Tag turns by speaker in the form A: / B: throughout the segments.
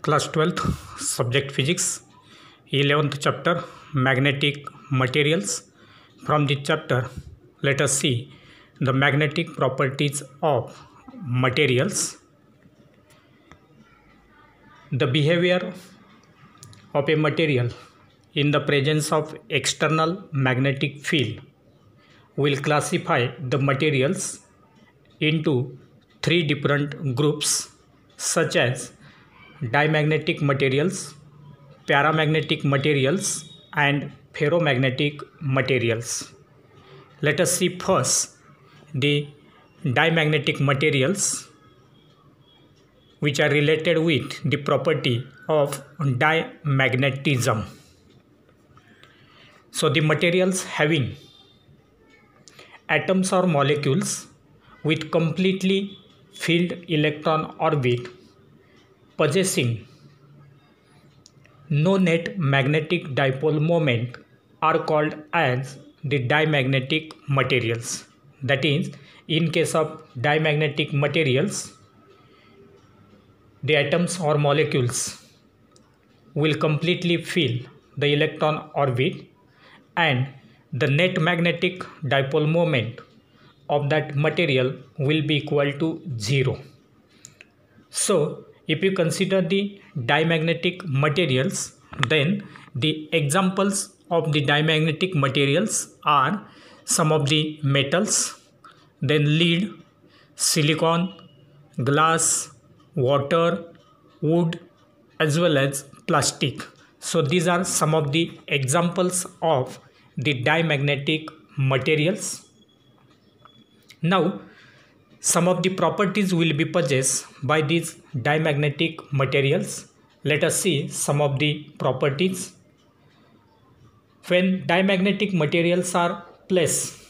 A: Class 12th, Subject Physics, 11th chapter, Magnetic Materials. From this chapter, let us see the magnetic properties of materials. The behavior of a material in the presence of external magnetic field will classify the materials into three different groups such as diamagnetic materials, paramagnetic materials and ferromagnetic materials. Let us see first the diamagnetic materials, which are related with the property of diamagnetism. So the materials having atoms or molecules with completely filled electron orbit possessing no net magnetic dipole moment are called as the diamagnetic materials. That is, in case of diamagnetic materials, the atoms or molecules will completely fill the electron orbit and the net magnetic dipole moment of that material will be equal to 0. So, if you consider the diamagnetic materials, then the examples of the diamagnetic materials are some of the metals, then lead, silicon, glass, water, wood, as well as plastic. So these are some of the examples of the diamagnetic materials. Now, some of the properties will be possessed by these diamagnetic materials. Let us see some of the properties. When diamagnetic materials are placed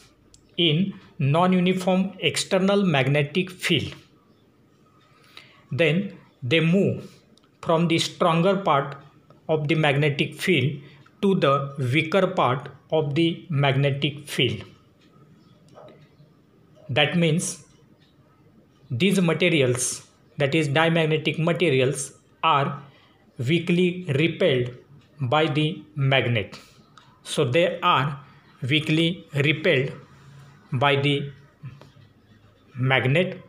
A: in non-uniform external magnetic field, then they move from the stronger part of the magnetic field to the weaker part of the magnetic field. That means these materials, that is diamagnetic materials, are weakly repelled by the magnet. So they are weakly repelled by the magnet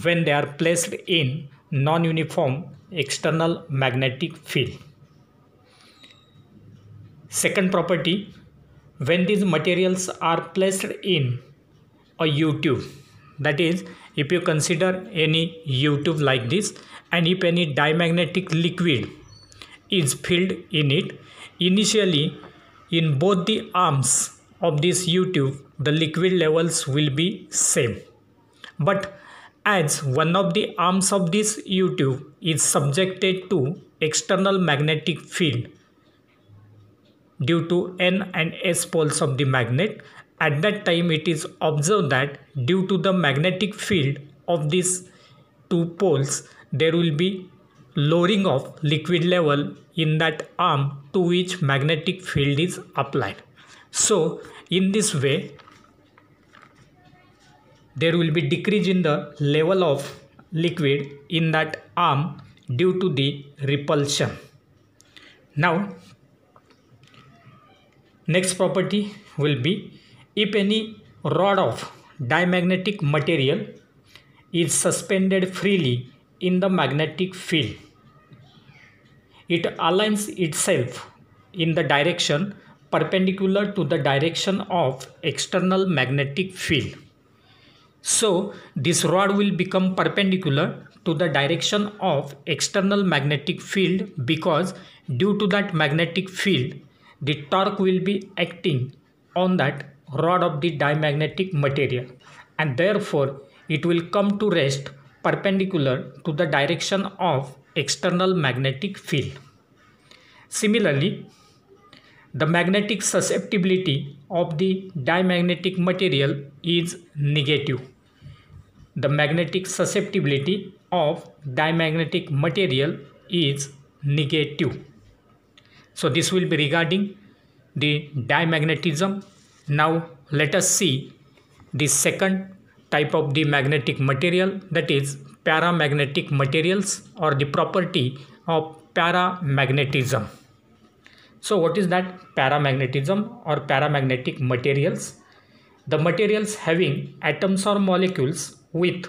A: when they are placed in non-uniform external magnetic field. Second property, when these materials are placed in a U-tube, that is, if you consider any U-tube like this, and if any diamagnetic liquid is filled in it, initially in both the arms of this U-tube, the liquid levels will be same. But as one of the arms of this U-tube is subjected to external magnetic field due to N and S poles of the magnet, at that time it is observed that due to the magnetic field of these two poles, there will be lowering of liquid level in that arm to which magnetic field is applied. So in this way, there will be decrease in the level of liquid in that arm due to the repulsion. Now, next property will be, if any rod of diamagnetic material is suspended freely in the magnetic field, it aligns itself in the direction perpendicular to the direction of external magnetic field. So this rod will become perpendicular to the direction of external magnetic field because due to that magnetic field, the torque will be acting on that rod of the diamagnetic material, and therefore it will come to rest perpendicular to the direction of external magnetic field. Similarly, the magnetic susceptibility of the diamagnetic material is negative. The magnetic susceptibility of diamagnetic material is negative. So this will be regarding the diamagnetism. Now let us see the second type of the magnetic material, that is paramagnetic materials, or the property of paramagnetism. So what is that paramagnetism or paramagnetic materials? The materials having atoms or molecules with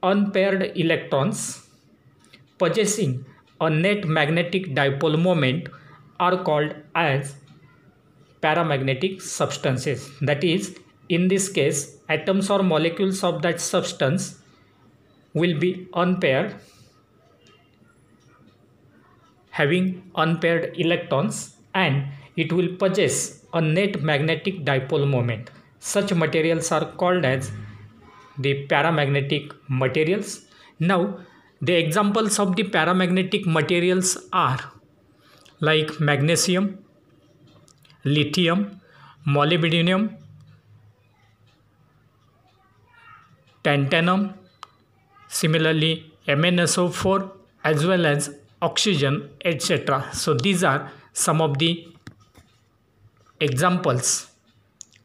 A: unpaired electrons possessing a net magnetic dipole moment are called as paramagnetic substances. That is, in this case, atoms or molecules of that substance will be unpaired, having unpaired electrons, and it will possess a net magnetic dipole moment. Such materials are called as the paramagnetic materials. Now, the examples of the paramagnetic materials are like magnesium, lithium, molybdenum, tantalum, similarly MnSO4 as well as oxygen, etc. So these are some of the examples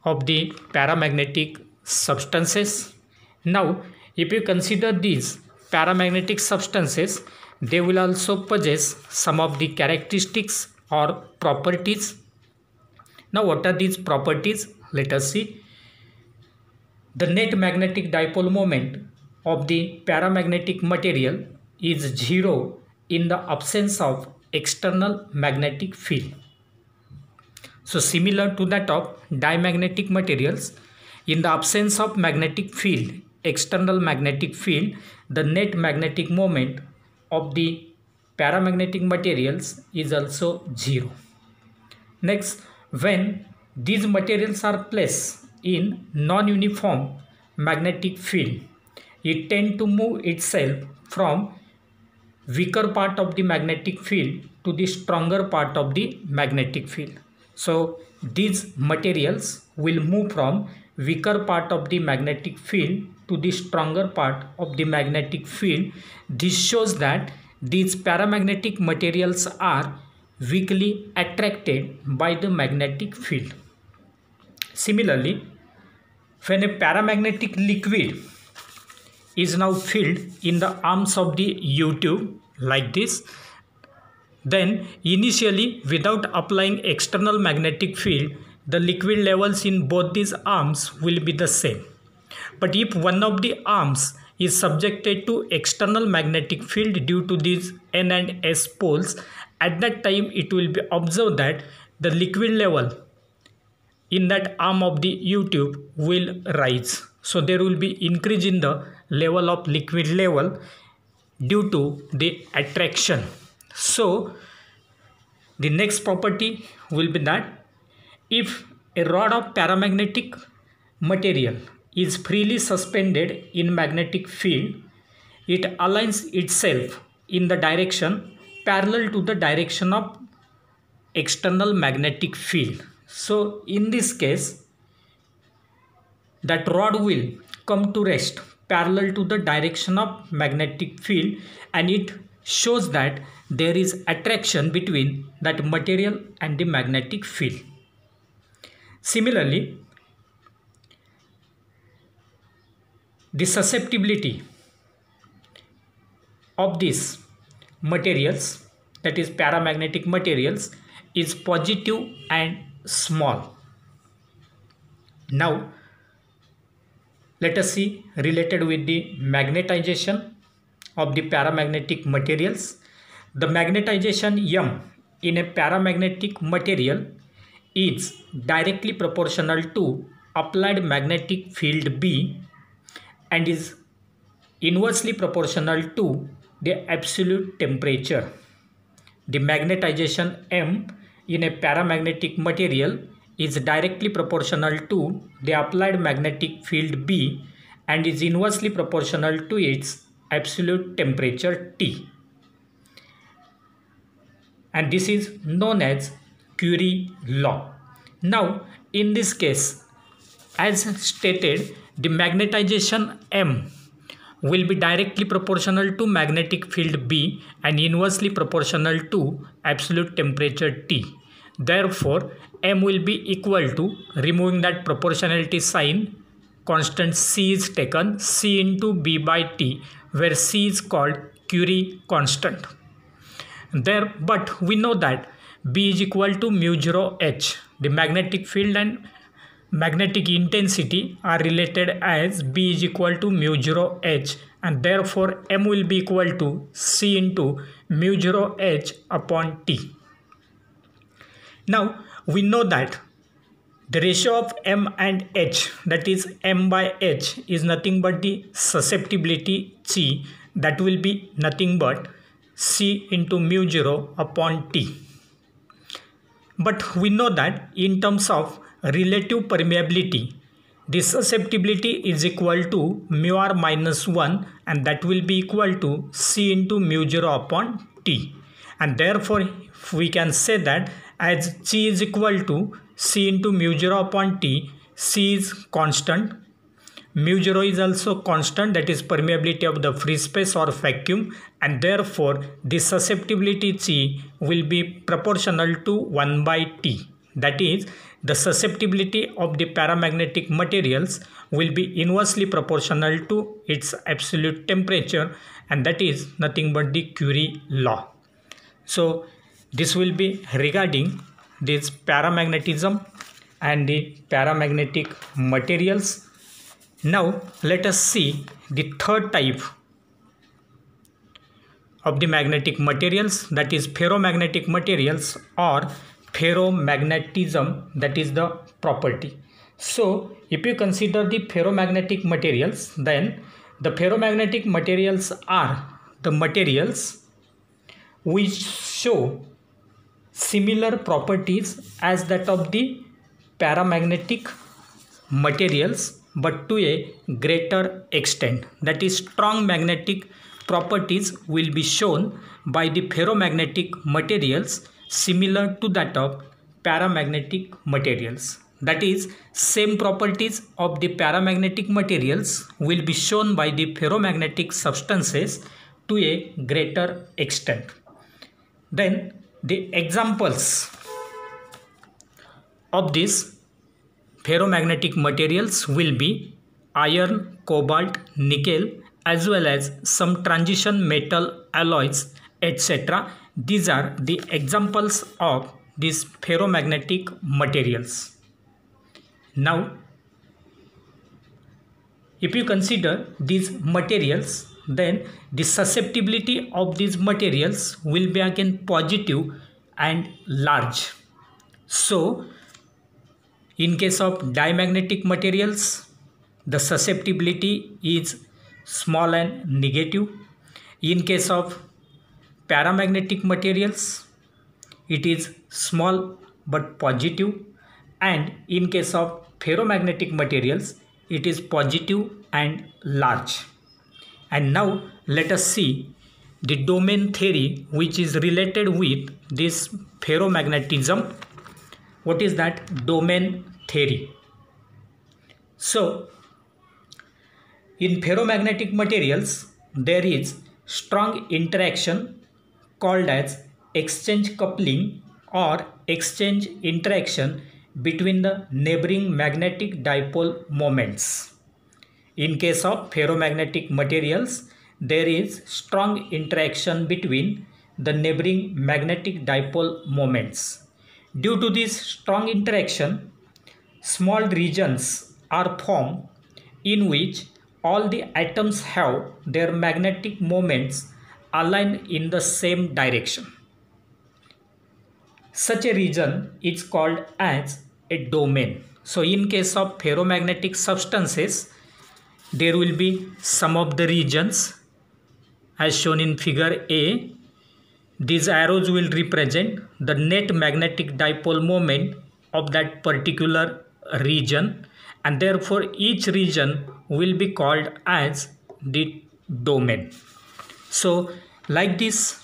A: of the paramagnetic substances. Now, if you consider these paramagnetic substances, they will also possess some of the characteristics or properties. Now, what are these properties? Let us see. The net magnetic dipole moment of the paramagnetic material is 0 in the absence of external magnetic field. So similar to that of diamagnetic materials, in the absence of magnetic field, external magnetic field, the net magnetic moment of the paramagnetic materials is also 0. Next, when these materials are placed in non-uniform magnetic field, it tends to move itself from weaker part of the magnetic field to the stronger part of the magnetic field. So these materials will move from weaker part of the magnetic field to the stronger part of the magnetic field. This shows that these paramagnetic materials are weakly attracted by the magnetic field. Similarly, when a paramagnetic liquid is now filled in the arms of the U-tube like this, then initially without applying external magnetic field, the liquid levels in both these arms will be the same. But if one of the arms is subjected to external magnetic field due to these N and S poles, at that time it will be observed that the liquid level in that arm of the U-tube will rise. So there will be increase in the level of liquid level due to the attraction. So the next property will be that if a rod of paramagnetic material is freely suspended in magnetic field, it aligns itself in the direction parallel to the direction of external magnetic field. So in this case, that rod will come to rest parallel to the direction of magnetic field, and it shows that there is attraction between that material and the magnetic field. Similarly, the susceptibility of these materials, that is paramagnetic materials, is positive and small. Now let us see related with the magnetization of the paramagnetic materials. The magnetization M in a paramagnetic material is directly proportional to applied magnetic field B and is inversely proportional to the absolute temperature. The magnetization M in a paramagnetic material is directly proportional to the applied magnetic field B and is inversely proportional to its absolute temperature T. And this is known as Curie law. Now, in this case, as stated, the magnetization M will be directly proportional to magnetic field B and inversely proportional to absolute temperature T. Therefore, M will be equal to, removing that proportionality sign, constant C is taken, C into B by T, where C is called Curie constant. there, but we know that B is equal to mu 0 H. The magnetic field and magnetic intensity are related as B is equal to mu 0 H, and therefore M will be equal to C into mu 0 H upon T. Now we know that the ratio of M and H, that is M by H, is nothing but the susceptibility C, that will be nothing but C into mu 0 upon T. But we know that in terms of relative permeability, the susceptibility is equal to mu r minus 1, and that will be equal to C into mu 0 upon T. And therefore we can say that as C is equal to C into mu 0 upon T, C is constant, mu 0 is also constant, that is permeability of the free space or vacuum, and therefore the susceptibility C will be proportional to 1 by T. That is, the susceptibility of the paramagnetic materials will be inversely proportional to its absolute temperature, and that is nothing but the Curie law. So this will be regarding this paramagnetism and the paramagnetic materials. Now let us see the third type of the magnetic materials, that is ferromagnetic materials or ferromagnetism, that is the property. So if you consider the ferromagnetic materials, then the ferromagnetic materials are the materials which show similar properties as that of the paramagnetic materials, but to a greater extent. That is, strong magnetic properties will be shown by the ferromagnetic materials similar to that of paramagnetic materials. That is, same properties of the paramagnetic materials will be shown by the ferromagnetic substances to a greater extent. Then the examples of these ferromagnetic materials will be iron, cobalt, nickel, as well as some transition metal alloys, etc. These are the examples of these ferromagnetic materials. Now, if you consider these materials, then the susceptibility of these materials will be again positive and large. So in case of diamagnetic materials, the susceptibility is small and negative. In case of paramagnetic materials, it is small but positive, and in case of ferromagnetic materials, it is positive and large. And now let us see the domain theory which is related with this ferromagnetism. What is that domain theory? So in ferromagnetic materials, there is strong interaction called as exchange coupling or exchange interaction between the neighboring magnetic dipole moments. In case of ferromagnetic materials, there is strong interaction between the neighboring magnetic dipole moments. Due to this strong interaction, small regions are formed in which all the atoms have their magnetic moments aligned in the same direction. Such a region is called as a domain. So in case of ferromagnetic substances, there will be some of the regions as shown in figure A. These arrows will represent the net magnetic dipole moment of that particular region, and therefore each region will be called as the domain. So like this,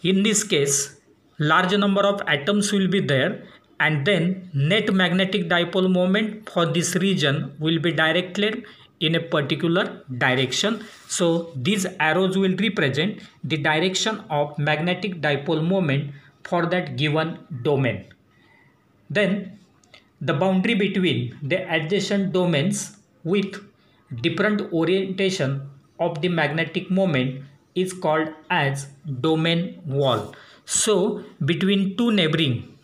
A: in this case, large number of atoms will be there, and then net magnetic dipole moment for this region will be directed in a particular direction. So these arrows will represent the direction of magnetic dipole moment for that given domain. Then the boundary between the adjacent domains with different orientation of the magnetic moment is called as domain wall. So between two neighboring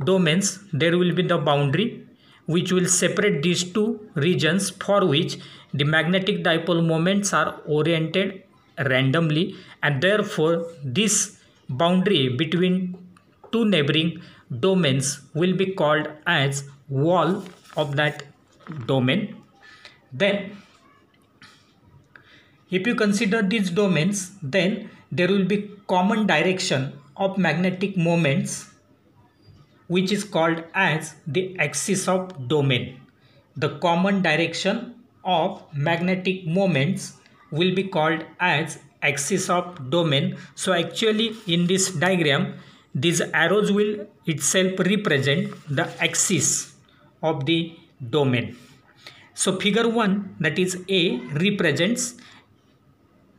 A: domains there will be the boundary which will separate these two regions, for which the magnetic dipole moments are oriented randomly, and therefore this boundary between two neighboring domains will be called as wall of that domain. Then if you consider these domains, then there will be common direction of magnetic moments which is called as the axis of domain. The common direction of magnetic moments will be called as axis of domain. So actually in this diagram, these arrows will itself represent the axis of the domain. So figure 1, that is A, represents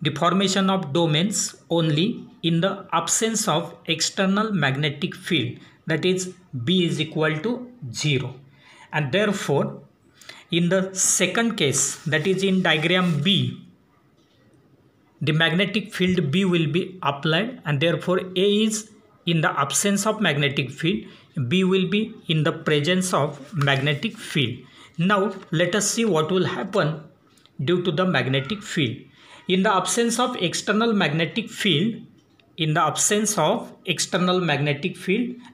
A: the formation of domains only in the absence of external magnetic field, that is B is equal to 0. And therefore in the second case, that is in diagram B, the magnetic field B will be applied, and therefore A is in the absence of magnetic field, B will be in the presence of magnetic field. Now let us see what will happen due to the magnetic field. In the absence of external magnetic field,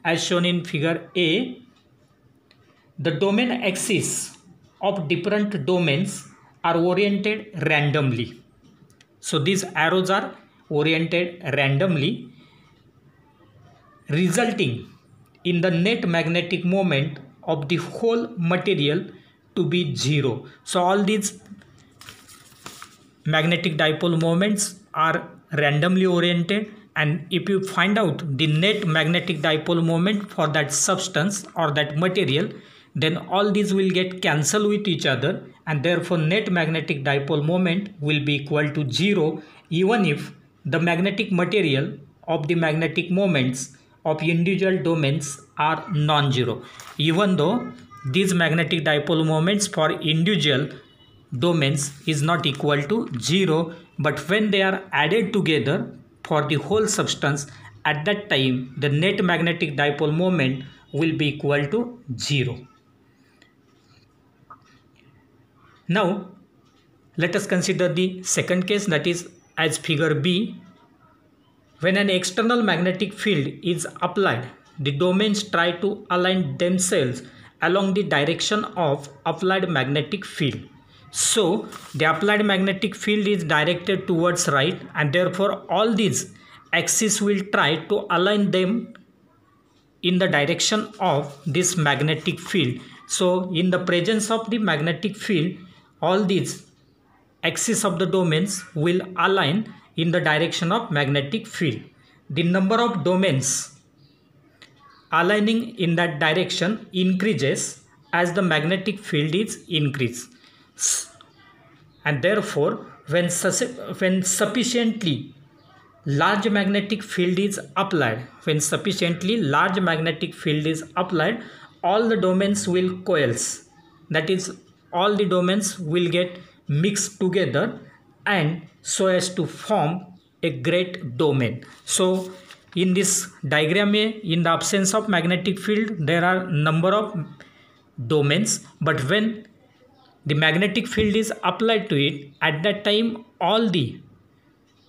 A: as shown in figure A, the domain axis of different domains are oriented randomly. So these arrows are oriented randomly, resulting in the net magnetic moment of the whole material to be 0. So all these magnetic dipole moments are randomly oriented, and if you find out the net magnetic dipole moment for that substance or that material, then all these will get cancelled with each other, and therefore net magnetic dipole moment will be equal to 0, even if the magnetic material of the magnetic moments of individual domains are non-zero. Even though these magnetic dipole moments for individual domains is not equal to 0, but when they are added together for the whole substance, at that time the net magnetic dipole moment will be equal to 0. Now let us consider the second case, that is as figure B. When an external magnetic field is applied, the domains try to align themselves along the direction of applied magnetic field. So the applied magnetic field is directed towards right, and therefore all these axes will try to align them in the direction of this magnetic field. So in the presence of the magnetic field, all these axes of the domains will align in the direction of magnetic field. The number of domains aligning in that direction increases as the magnetic field is increased, and therefore when sufficiently large magnetic field is applied, all the domains will coalesce, that is all the domains will get mixed together and so as to form a great domain. So in this diagram A, in the absence of magnetic field, there are number of domains, but when the magnetic field is applied to it, at that time all the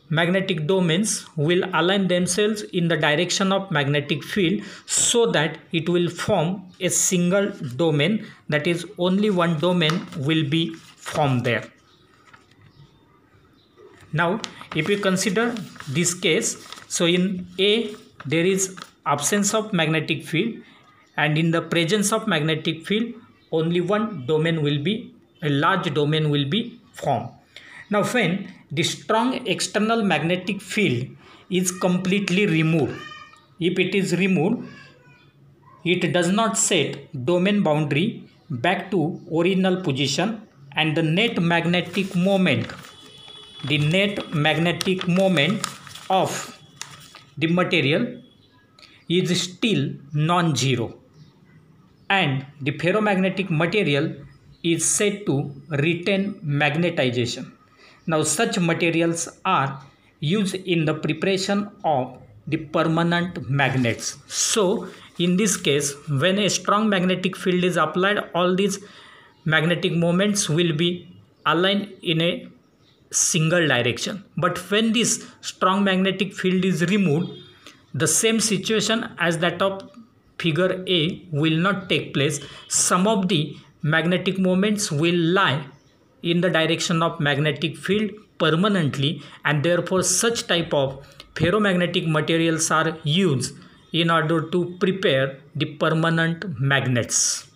A: magnetic domains will align themselves in the direction of magnetic field, so that it will form a single domain, that is only one domain will be formed there. Now if you consider this case, so in A there is absence of magnetic field, and in the presence of magnetic field only one domain will be, a large domain will be formed. Now when the strong external magnetic field is completely removed, if it is removed, it does not set domain boundary back to original position, and the net magnetic moment of the material is still non-zero, and the ferromagnetic material is said to retain magnetization. Now such materials are used in the preparation of the permanent magnets. So in this case, when a strong magnetic field is applied, all these magnetic moments will be aligned in a single direction. But when this strong magnetic field is removed, the same situation as that of figure A will not take place. Some of the magnetic moments will lie in the direction of magnetic field permanently, and therefore such type of ferromagnetic materials are used in order to prepare the permanent magnets.